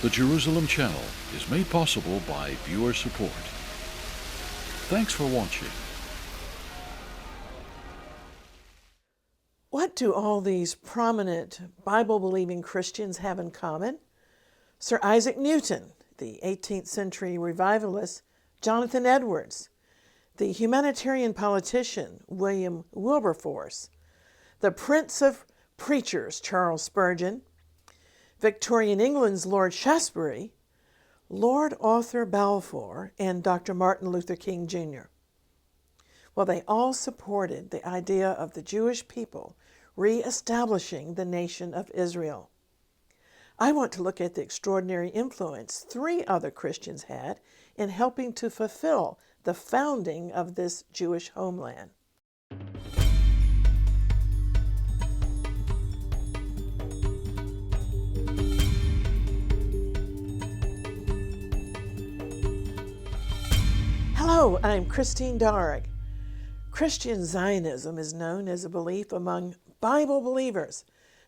The Jerusalem Channel is made possible by viewer support. Thanks for watching. What do all these prominent Bible-believing Christians have in common? Sir Isaac Newton, the 18th century revivalist Jonathan Edwards, the humanitarian politician William Wilberforce, the Prince of Preachers Charles Spurgeon, Victorian England's Lord Shaftesbury, Lord Arthur Balfour, and Dr. Martin Luther King Jr. Well, they all supported the idea of the Jewish people re-establishing the nation of Israel. I want to look at the extraordinary influence 3 other Christians had in helping to fulfill the founding of this Jewish homeland. Hello, I'm Christine Darg. Christian Zionism is known as a belief among Bible believers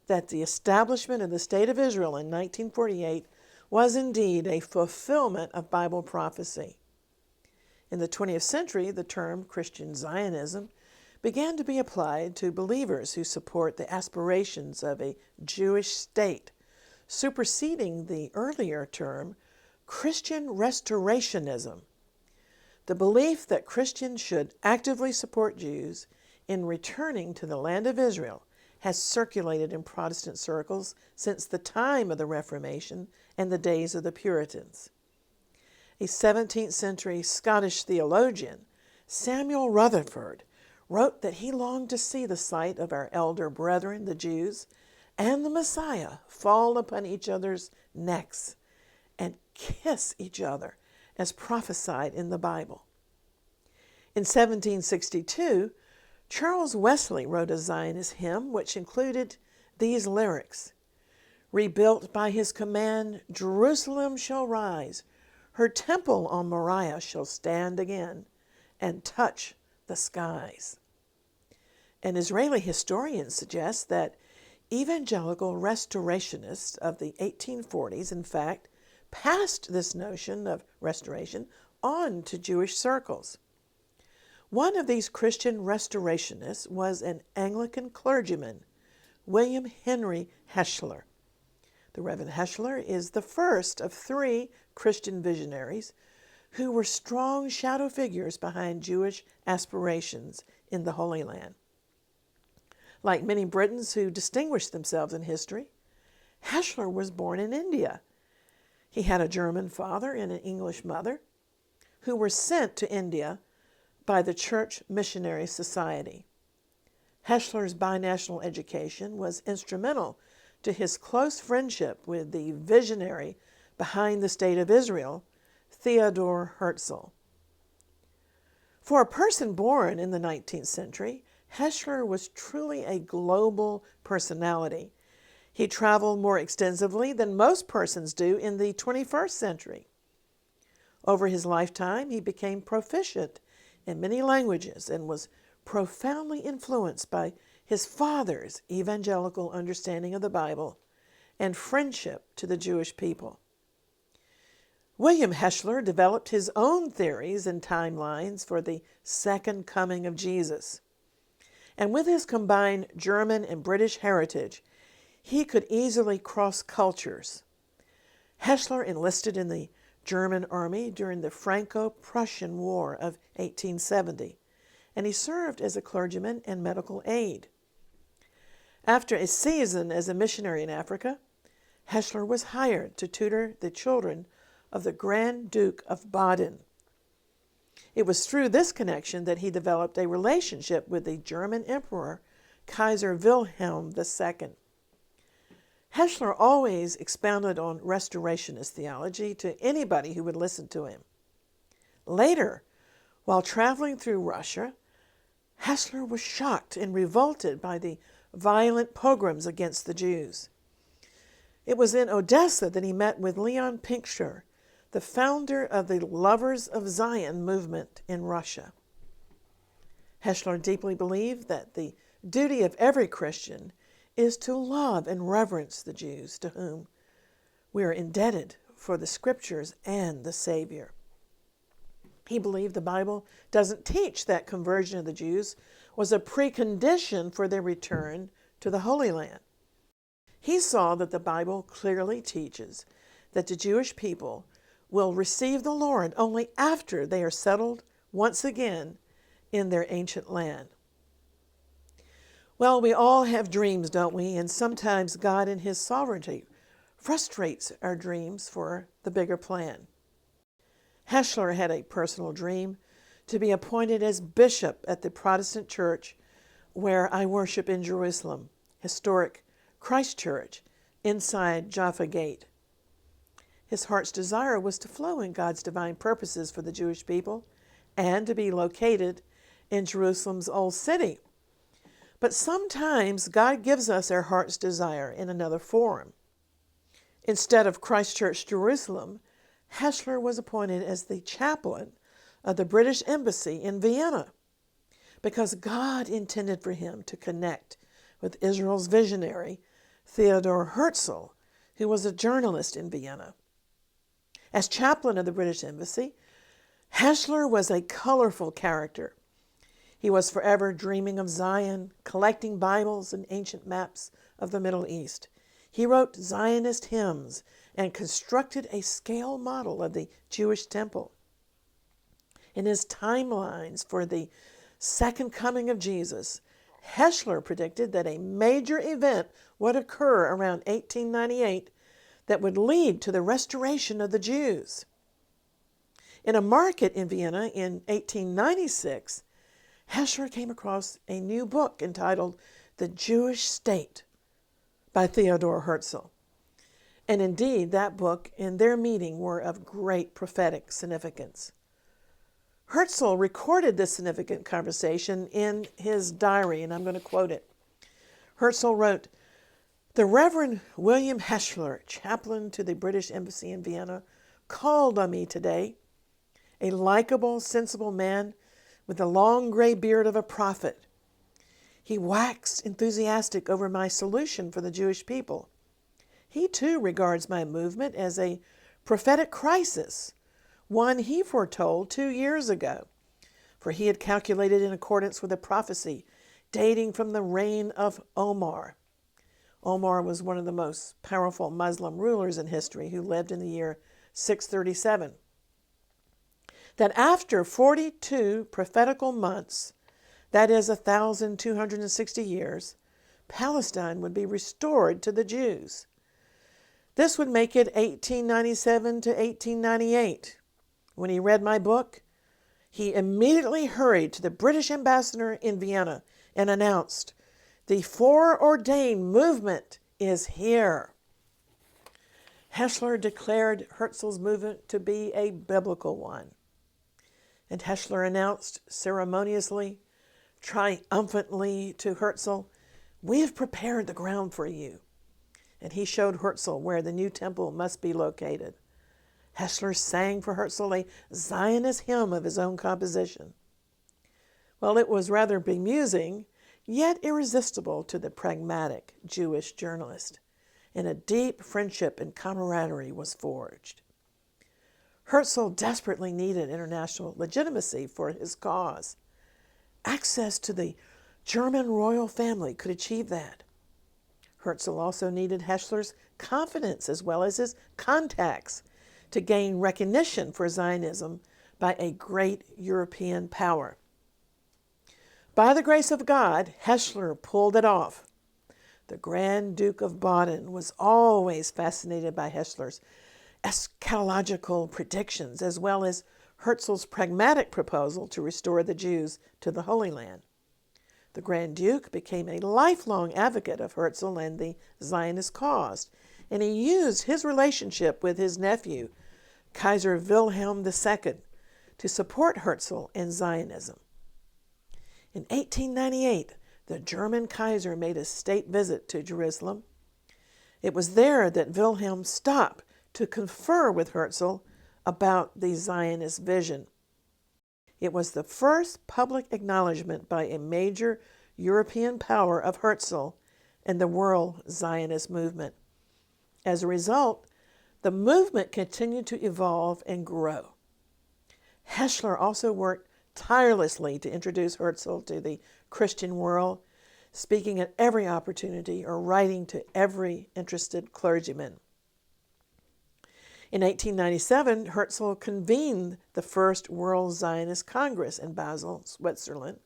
that the establishment of the State of Israel in 1948 was indeed a fulfillment of Bible prophecy. In the 20th century, the term Christian Zionism began to be applied to believers who support the aspirations of a Jewish state, superseding the earlier term Christian restorationism. The belief that Christians should actively support Jews in returning to the land of Israel has circulated in Protestant circles since the time of the Reformation and the days of the Puritans. A 17th century Scottish theologian, Samuel Rutherford, wrote that he longed to see the sight of our elder brethren, the Jews, and the Messiah fall upon each other's necks and kiss each other, as prophesied in the Bible. In 1762, Charles Wesley wrote a Zionist hymn which included these lyrics: "Rebuilt by his command, Jerusalem shall rise. Her temple on Moriah shall stand again and touch the skies." An Israeli historian suggests that evangelical restorationists of the 1840s, in fact, passed this notion of restoration on to Jewish circles. One of these Christian restorationists was an Anglican clergyman, William Henry Hechler. The Reverend Hechler is the first of 3 Christian visionaries who were strong shadow figures behind Jewish aspirations in the Holy Land. Like many Britons who distinguished themselves in history, Hechler was born in India. He had a German father and an English mother who were sent to India by the Church Missionary Society. Hechler's binational education was instrumental to his close friendship with the visionary behind the State of Israel, Theodor Herzl. For a person born in the 19th century, Hechler was truly a global personality. He traveled more extensively than most persons do in the 21st century. Over his lifetime, he became proficient in many languages and was profoundly influenced by his father's evangelical understanding of the Bible and friendship to the Jewish people. William Hechler developed his own theories and timelines for the second coming of Jesus. And with his combined German and British heritage, he could easily cross cultures. Hechler enlisted in the German army during the Franco-Prussian War of 1870, and he served as a clergyman and medical aide. After a season as a missionary in Africa, Hechler was hired to tutor the children of the Grand Duke of Baden. It was through this connection that he developed a relationship with the German Emperor, Kaiser Wilhelm II. Hechler always expounded on restorationist theology to anybody who would listen to him. Later, while traveling through Russia, Hechler was shocked and revolted by the violent pogroms against the Jews. It was in Odessa that he met with Leon Pinkscher, the founder of the Lovers of Zion movement in Russia. Hechler deeply believed that the duty of every Christian is to love and reverence the Jews to whom we are indebted for the Scriptures and the Savior. He believed the Bible doesn't teach that conversion of the Jews was a precondition for their return to the Holy Land. He saw that the Bible clearly teaches that the Jewish people will receive the Lord only after they are settled once again in their ancient land. Well, we all have dreams, don't we? And sometimes God in His sovereignty frustrates our dreams for the bigger plan. Hechler had a personal dream to be appointed as bishop at the Protestant church where I worship in Jerusalem, historic Christ Church, inside Jaffa Gate. His heart's desire was to flow in God's divine purposes for the Jewish people and to be located in Jerusalem's old city. But sometimes God gives us our heart's desire in another form. Instead of Christ Church Jerusalem, Hechler was appointed as the chaplain of the British Embassy in Vienna because God intended for him to connect with Israel's visionary, Theodor Herzl, who was a journalist in Vienna. As chaplain of the British Embassy, Hechler was a colorful character. He was forever dreaming of Zion, collecting Bibles and ancient maps of the Middle East. He wrote Zionist hymns and constructed a scale model of the Jewish temple. In his timelines for the second coming of Jesus, Hechler predicted that a major event would occur around 1898 that would lead to the restoration of the Jews. In a market in Vienna in 1896, Hechler came across a new book entitled The Jewish State by Theodor Herzl. And indeed, that book and their meeting were of great prophetic significance. Herzl recorded this significant conversation in his diary, and I'm going to quote it. Herzl wrote, "The Reverend William Hechler, chaplain to the British Embassy in Vienna, called on me today, a likable, sensible man with the long gray beard of a prophet. He waxed enthusiastic over my solution for the Jewish people. He too regards my movement as a prophetic crisis, one he foretold 2 years ago, for he had calculated in accordance with a prophecy dating from the reign of Omar. Omar was one of the most powerful Muslim rulers in history who lived in the year 637. That after 42 prophetical months, that is 1,260 years, Palestine would be restored to the Jews. This would make it 1897 to 1898. When he read my book, he immediately hurried to the British ambassador in Vienna and announced, 'The foreordained movement is here.' Hechler declared Herzl's movement to be a biblical one. And Hechler announced ceremoniously, triumphantly to Herzl, 'We have prepared the ground for you.' And he showed Herzl where the new temple must be located. Hechler sang for Herzl a Zionist hymn of his own composition. Well, it was rather bemusing, yet irresistible to the pragmatic Jewish journalist, and a deep friendship and camaraderie was forged. Herzl desperately needed international legitimacy for his cause. Access to the German royal family could achieve that. Herzl also needed Hechler's confidence as well as his contacts to gain recognition for Zionism by a great European power. By the grace of God, Hechler pulled it off. The Grand Duke of Baden was always fascinated by Hechler's eschatological predictions, as well as Herzl's pragmatic proposal to restore the Jews to the Holy Land. The Grand Duke became a lifelong advocate of Herzl and the Zionist cause, and he used his relationship with his nephew, Kaiser Wilhelm II, to support Herzl and Zionism. In 1898, the German Kaiser made a state visit to Jerusalem. It was there that Wilhelm stopped to confer with Herzl about the Zionist vision. It was the first public acknowledgement by a major European power of Herzl and the World Zionist movement. As a result, The movement continued to evolve and grow. Hechler also worked tirelessly to introduce Herzl to the Christian world, speaking at every opportunity or writing to every interested clergyman. In 1897, Herzl convened the First World Zionist Congress in Basel, Switzerland,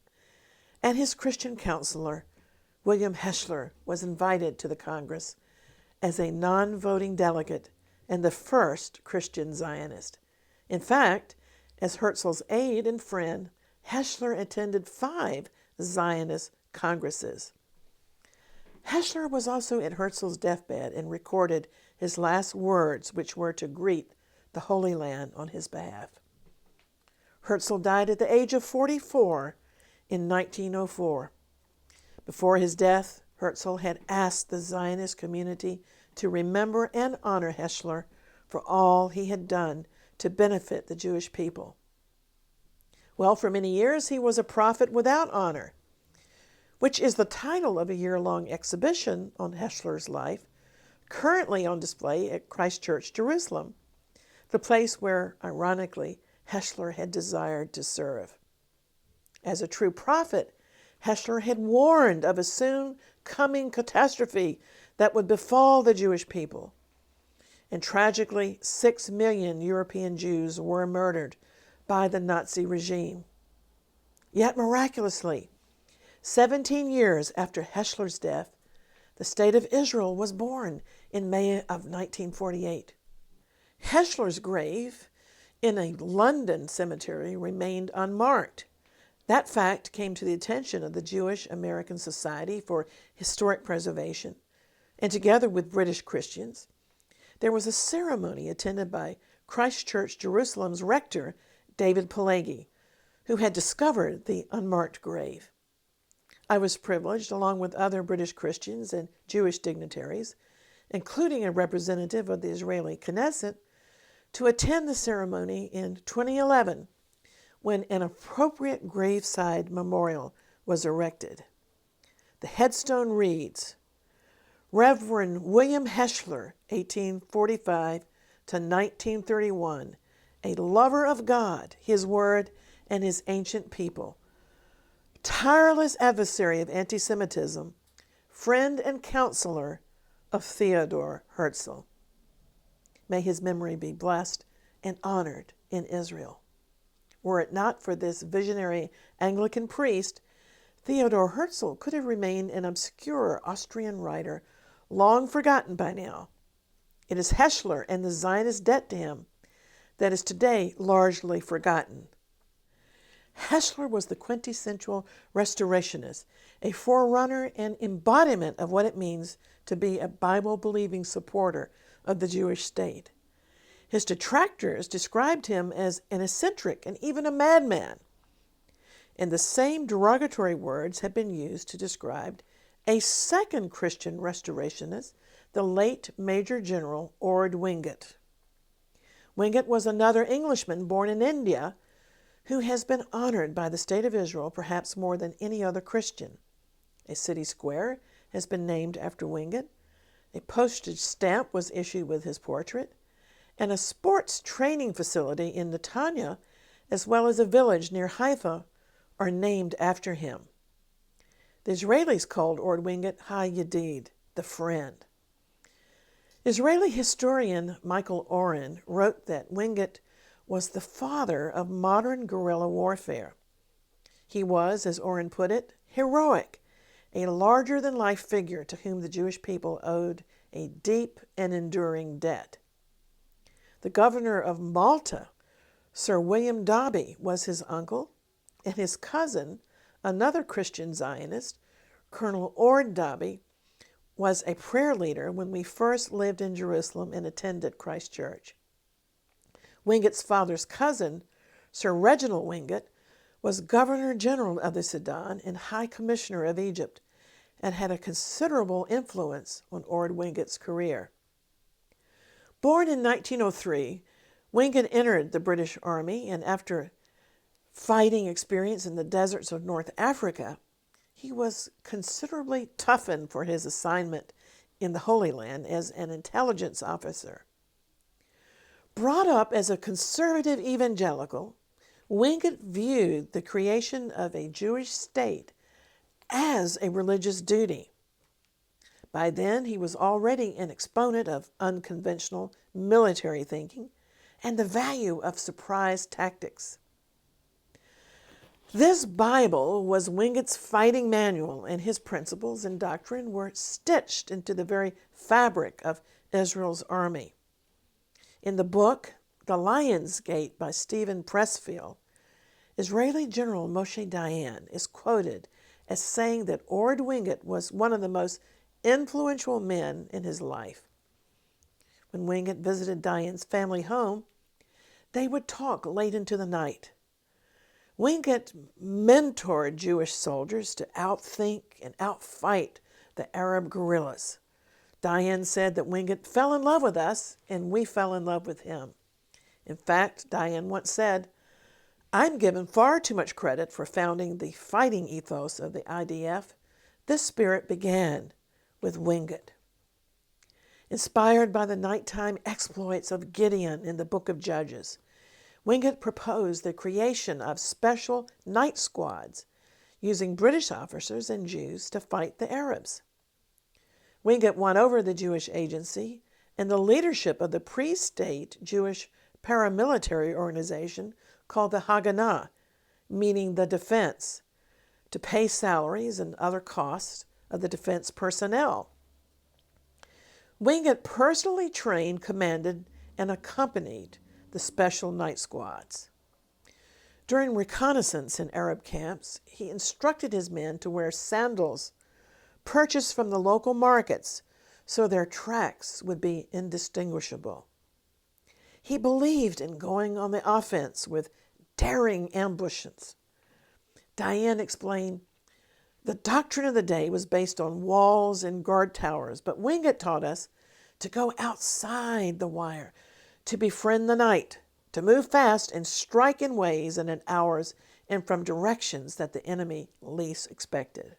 and his Christian counselor, William Hechler, was invited to the Congress as a non-voting delegate and the first Christian Zionist. In fact, as Herzl's aide and friend, Hechler attended 5 Zionist congresses. Hechler was also at Herzl's deathbed and recorded his last words, which were to greet the Holy Land on his behalf. Herzl died at the age of 44 in 1904. Before his death, Herzl had asked the Zionist community to remember and honor Hechler for all he had done to benefit the Jewish people. Well, for many years he was a prophet without honor, which is the title of a year-long exhibition on Hechler's life, currently on display at Christ Church, Jerusalem, the place where, ironically, Hechler had desired to serve. As a true prophet, Hechler had warned of a soon coming catastrophe that would befall the Jewish people. And tragically, 6 million European Jews were murdered by the Nazi regime. Yet miraculously, 17 years after Hechler's death, the State of Israel was born in May of 1948. Hechler's grave in a London cemetery remained unmarked. That fact came to the attention of the Jewish American Society for Historic Preservation, and together with British Christians, there was a ceremony attended by Christ Church Jerusalem's rector, David Pelagi, who had discovered the unmarked grave. I was privileged, along with other British Christians and Jewish dignitaries, including a representative of the Israeli Knesset, to attend the ceremony in 2011 when an appropriate graveside memorial was erected. The headstone reads, Reverend William Hechler, 1845 to 1931, a lover of God, His Word, and His ancient people, tireless adversary of anti-Semitism, friend and counselor of Theodor Herzl. May his memory be blessed and honored in Israel. Were it not for this visionary Anglican priest, Theodor Herzl could have remained an obscure Austrian writer, long forgotten by now. It is Hechler and the Zionist debt to him that is today largely forgotten. Hechler was the quintessential restorationist, a forerunner and embodiment of what it means to be a Bible-believing supporter of the Jewish state. His detractors described him as an eccentric and even a madman. And the same derogatory words have been used to describe a second Christian restorationist, the late Major General Orde Wingate. Wingate was another Englishman born in India who has been honored by the State of Israel perhaps more than any other Christian. A city square has been named after Wingate, a postage stamp was issued with his portrait, and a sports training facility in Netanya, as well as a village near Haifa, are named after him. The Israelis called Orde Wingate Ha-Yedid, the friend. Israeli historian Michael Oren wrote that Wingate was the father of modern guerrilla warfare. He was, as Oren put it, heroic, a larger-than-life figure to whom the Jewish people owed a deep and enduring debt. The governor of Malta, Sir William Dobbie, was his uncle, and his cousin, another Christian Zionist, Colonel Orde Dobbie, was a prayer leader when we first lived in Jerusalem and attended Christ Church. Wingate's father's cousin, Sir Reginald Wingate, was Governor General of the Sudan and High Commissioner of Egypt, and had a considerable influence on Orde Wingate's career. Born in 1903, Wingate entered the British Army, and after fighting experience in the deserts of North Africa, he was considerably toughened for his assignment in the Holy Land as an intelligence officer. Brought up as a conservative evangelical, Wingate viewed the creation of a Jewish state as a religious duty. By then, he was already an exponent of unconventional military thinking and the value of surprise tactics. This Bible was Wingate's fighting manual, and his principles and doctrine were stitched into the very fabric of Israel's army. In the book, The Lion's Gate by Stephen Pressfield, Israeli General Moshe Dayan is quoted as saying that Orde Wingate was one of the most influential men in his life. When Wingate visited Dayan's family home, they would talk late into the night. Wingate mentored Jewish soldiers to outthink and outfight the Arab guerrillas. Dayan said that Wingate fell in love with us, and we fell in love with him. In fact, Dayan once said, "I'm given far too much credit for founding the fighting ethos of the IDF. This spirit began with Wingate." Inspired by the nighttime exploits of Gideon in the Book of Judges, Wingate proposed the creation of special night squads using British officers and Jews to fight the Arabs. Wingate won over the Jewish agency and the leadership of the pre-state Jewish paramilitary organization called the Haganah, meaning the defense, to pay salaries and other costs of the defense personnel. Wingate personally trained, commanded, and accompanied the special night squads. During reconnaissance in Arab camps, he instructed his men to wear sandals purchased from the local markets so their tracks would be indistinguishable. He believed in going on the offense with daring ambushes. Dayan explained, "The doctrine of the day was based on walls and guard towers, but Wingate taught us to go outside the wire, to befriend the night, to move fast and strike in ways and in hours and from directions that the enemy least expected."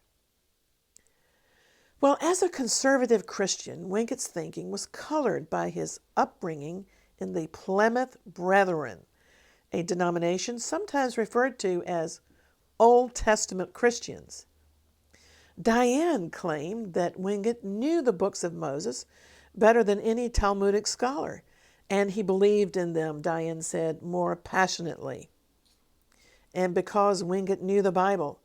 Well, as a conservative Christian, Wingate's thinking was colored by his upbringing in the Plymouth Brethren, a denomination sometimes referred to as Old Testament Christians. Dayan claimed that Wingate knew the books of Moses better than any Talmudic scholar, and he believed in them, Dayan said, more passionately. And because Wingate knew the Bible,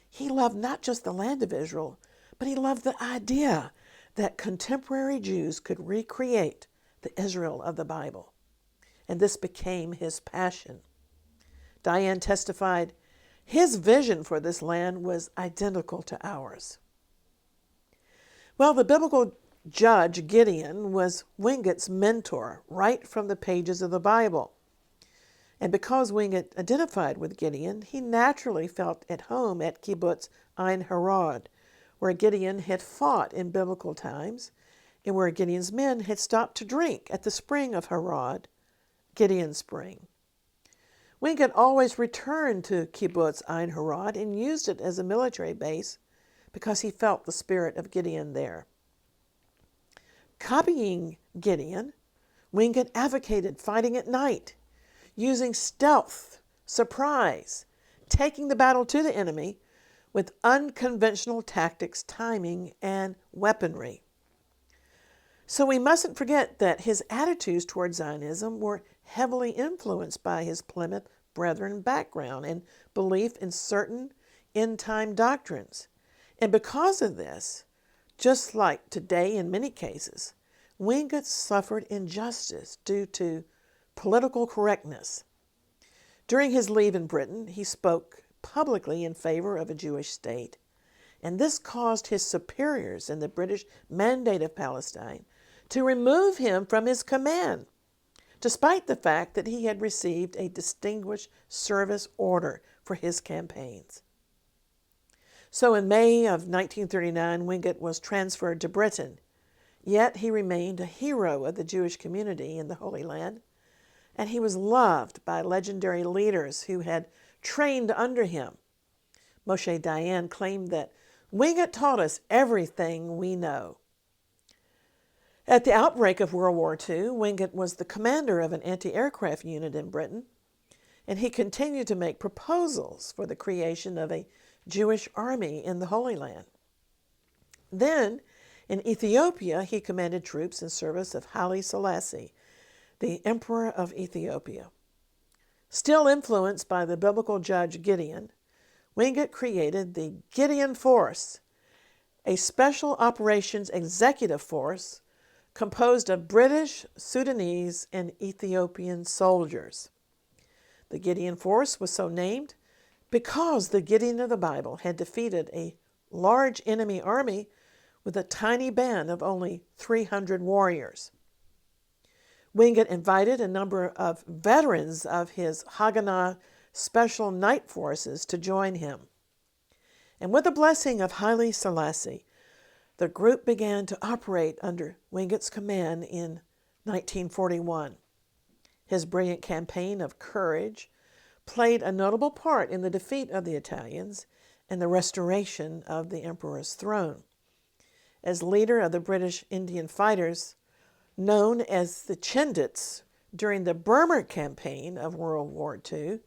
he loved not just the land of Israel, but he loved the idea that contemporary Jews could recreate the Israel of the Bible. And this became his passion. Dayan testified, his vision for this land was identical to ours. Well, the biblical judge Gideon was Wingate's mentor right from the pages of the Bible. And because Wingate identified with Gideon, he naturally felt at home at Kibbutz Ein Harod, where Gideon had fought in biblical times and where Gideon's men had stopped to drink at the spring of Harod, Gideon's spring. Wingate always returned to Kibbutz Ein Harod and used it as a military base because he felt the spirit of Gideon there. Copying Gideon, Wingate advocated fighting at night, using stealth, surprise, taking the battle to the enemy with unconventional tactics, timing, and weaponry. So we mustn't forget that his attitudes toward Zionism were heavily influenced by his Plymouth Brethren background and belief in certain end-time doctrines. And because of this, just like today in many cases, Wingate suffered injustice due to political correctness. During his leave in Britain, he spoke publicly in favor of a Jewish state, and this caused his superiors in the British Mandate of Palestine to remove him from his command, despite the fact that he had received a Distinguished Service Order for his campaigns. So in May of 1939, Wingate was transferred to Britain, yet he remained a hero of the Jewish community in the Holy Land, and he was loved by legendary leaders who had trained under him. Moshe Dayan claimed that Wingate taught us everything we know. At the outbreak of World War II, Wingate was the commander of an anti-aircraft unit in Britain, and he continued to make proposals for the creation of a Jewish army in the Holy Land. Then, in Ethiopia, he commanded troops in service of Haile Selassie, the Emperor of Ethiopia. Still influenced by the biblical judge Gideon, Wingate created the Gideon Force, a special operations executive force composed of British, Sudanese, and Ethiopian soldiers. The Gideon Force was so named because the Gideon of the Bible had defeated a large enemy army with a tiny band of only 300 warriors. Wingate invited a number of veterans of his Haganah special night forces to join him. And with the blessing of Haile Selassie, the group began to operate under Wingate's command in 1941. His brilliant campaign of courage played a notable part in the defeat of the Italians and the restoration of the emperor's throne. As leader of the British Indian fighters, known as the Chindits, during the Burma campaign of World War II,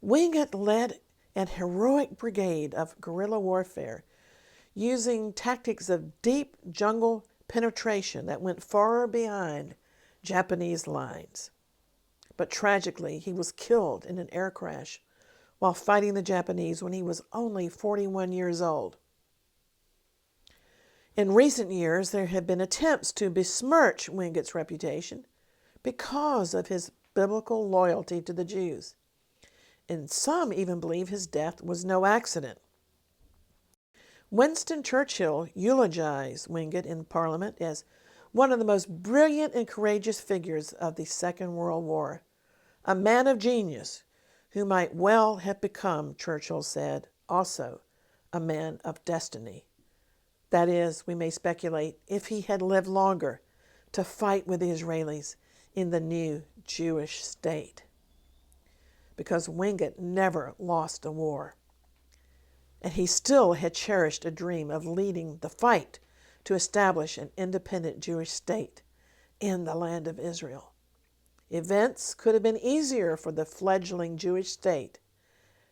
Wingate led an heroic brigade of guerrilla warfare using tactics of deep jungle penetration that went far behind Japanese lines. But tragically, he was killed in an air crash while fighting the Japanese when he was only 41 years old. In recent years, there have been attempts to besmirch Wingate's reputation because of his biblical loyalty to the Jews, and some even believe his death was no accident. Winston Churchill eulogized Wingate in Parliament as one of the most brilliant and courageous figures of the Second World War, a man of genius who might well have become, Churchill said, also a man of destiny. That is, we may speculate, if he had lived longer to fight with the Israelis in the new Jewish state. Because Wingate never lost a war. And he still had cherished a dream of leading the fight to establish an independent Jewish state in the land of Israel. Events could have been easier for the fledgling Jewish state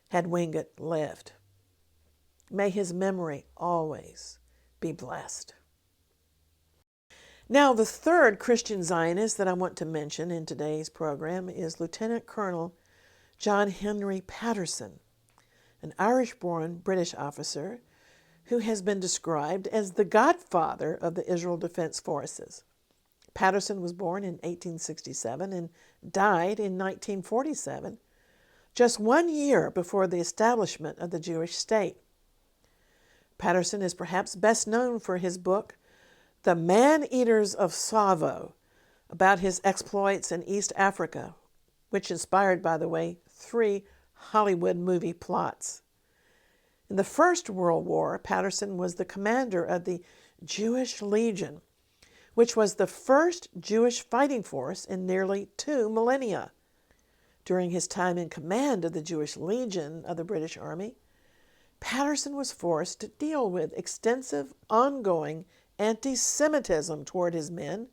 had Wingate lived. May his memory always be blessed. Now, the third Christian Zionist that I want to mention in today's program is Lieutenant Colonel John Henry Patterson, an Irish-born British officer who has been described as the godfather of the Israel Defense Forces. Patterson was born in 1867 and died in 1947, just 1 year before the establishment of the Jewish state. Patterson is perhaps best known for his book, The Man-Eaters of Tsavo, about his exploits in East Africa, which inspired, by the way, 3 Hollywood movie plots. In the First World War, Patterson was the commander of the Jewish Legion, which was the first Jewish fighting force in nearly 2 millennia. During his time in command of the Jewish Legion of the British Army, Patterson was forced to deal with extensive, ongoing anti-Semitism toward his men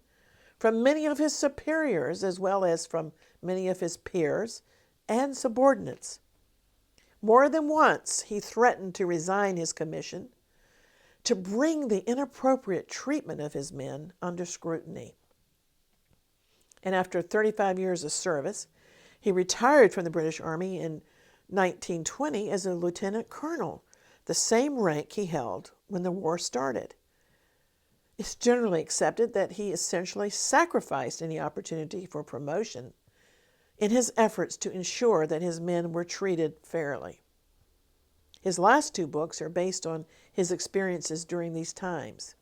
from many of his superiors as well as from many of his peers and subordinates. More than once, he threatened to resign his commission to bring the inappropriate treatment of his men under scrutiny. And after 35 years of service, he retired from the British Army in 1920 as a lieutenant colonel, the same rank he held when the war started. It's generally accepted that he essentially sacrificed any opportunity for promotion in his efforts to ensure that his men were treated fairly. His last 2 books are based on his experiences during these times.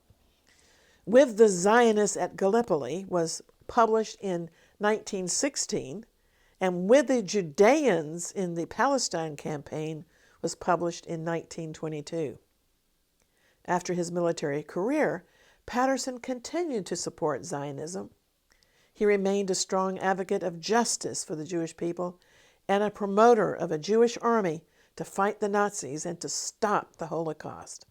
With the Zionists at Gallipoli was published in 1916, and With the Judeans in the Palestine campaign was published in 1922. After his military career, Patterson continued to support Zionism. He remained a strong advocate of justice for the Jewish people and a promoter of a Jewish army to fight the Nazis and to stop the Holocaust.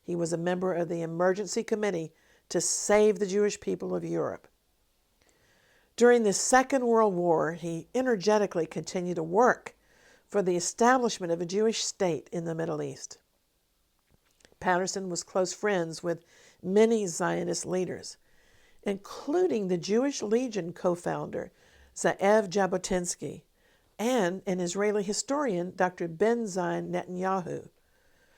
He was a member of the Emergency Committee to save the Jewish people of Europe. During the Second World War, he energetically continued to work for the establishment of a Jewish state in the Middle East. Patterson was close friends with many Zionist leaders, including the Jewish Legion co-founder Ze'ev Jabotinsky and an Israeli historian, Dr. Ben-Zion Netanyahu,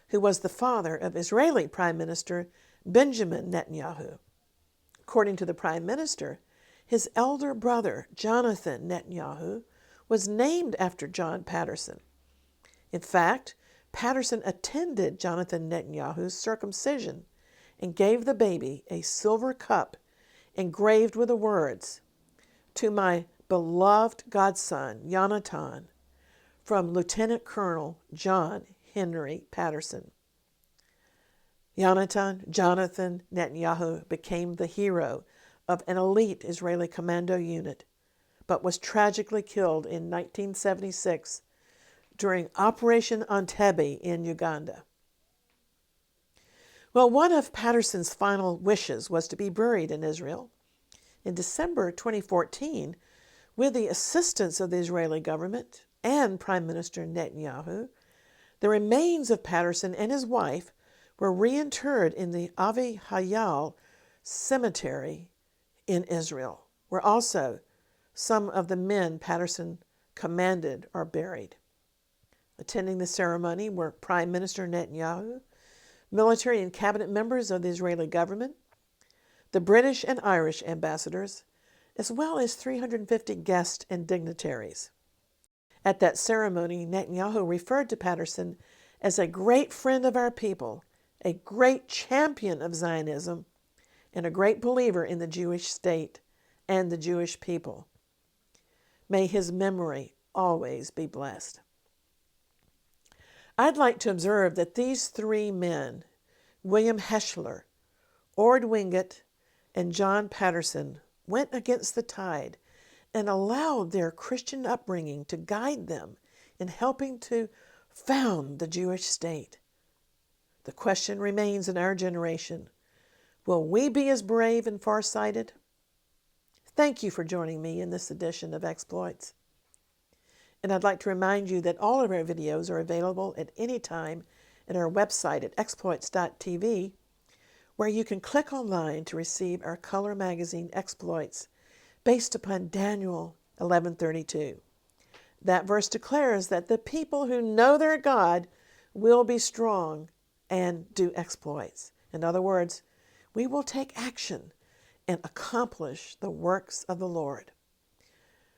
who was the father of Israeli Prime Minister Benjamin Netanyahu. According to the Prime Minister, his elder brother, Jonathan Netanyahu, was named after John Patterson. In fact, Patterson attended Jonathan Netanyahu's circumcision and gave the baby a silver cup engraved with the words, "To my beloved godson, Yonatan, from Lieutenant Colonel John Henry Patterson." Jonathan Netanyahu became the hero of an elite Israeli commando unit, but was tragically killed in 1976 during Operation Entebbe in Uganda. Well, one of Patterson's final wishes was to be buried in Israel. In December 2014, with the assistance of the Israeli government and Prime Minister Netanyahu, the remains of Patterson and his wife were reinterred in the Avi Hayal cemetery in Israel, where also some of the men Patterson commanded are buried. Attending the ceremony were Prime Minister Netanyahu, military and cabinet members of the Israeli government, the British and Irish ambassadors, as well as 350 guests and dignitaries. At that ceremony, Netanyahu referred to Patterson as a great friend of our people, a great champion of Zionism, and a great believer in the Jewish state and the Jewish people. May his memory always be blessed. I'd like to observe that these three men, William Hechler, Orde Wingate, and John Patterson, went against the tide and allowed their Christian upbringing to guide them in helping to found the Jewish state. The question remains in our generation, will we be as brave and farsighted? Thank you for joining me in this edition of Exploits. And I'd like to remind you that all of our videos are available at any time at our website at exploits.tv, where you can click online to receive our color magazine Exploits based upon Daniel 11:32. That verse declares that the people who know their God will be strong and do exploits. In other words, we will take action and accomplish the works of the Lord.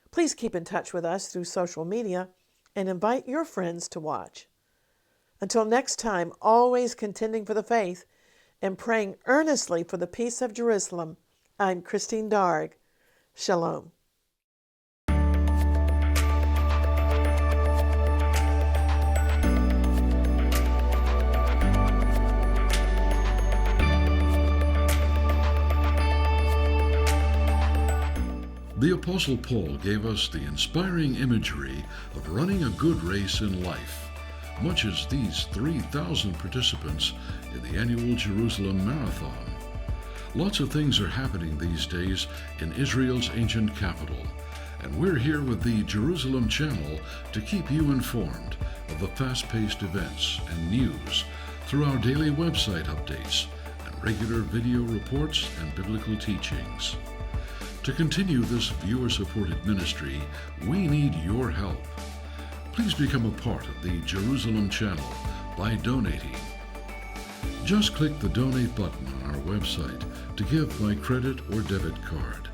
Please keep in touch with us through social media and invite your friends to watch. Until next time, always contending for the faith and praying earnestly for the peace of Jerusalem, I'm Christine Darg. Shalom. The Apostle Paul gave us the inspiring imagery of running a good race in life, much as these 3,000 participants in the annual Jerusalem Marathon. Lots of things are happening these days in Israel's ancient capital, and we're here with the Jerusalem Channel to keep you informed of the fast-paced events and news through our daily website updates and regular video reports and biblical teachings. To continue this viewer-supported ministry, we need your help. Please become a part of the Jerusalem Channel by donating. Just click the donate button on our website to give by credit or debit card.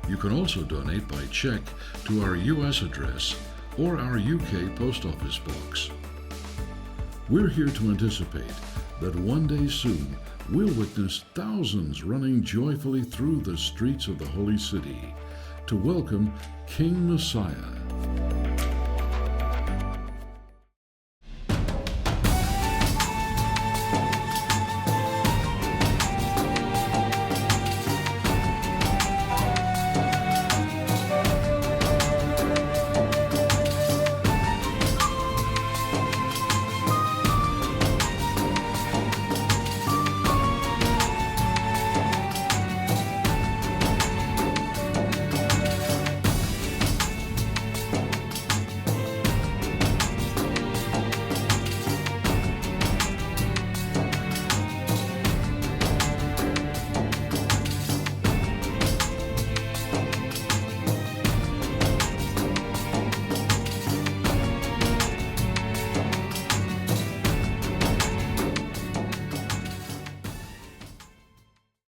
You can also donate by check to our U.S. address or our UK post office box. We're here to anticipate that one day soon we'll witness thousands running joyfully through the streets of the Holy City to welcome King Messiah.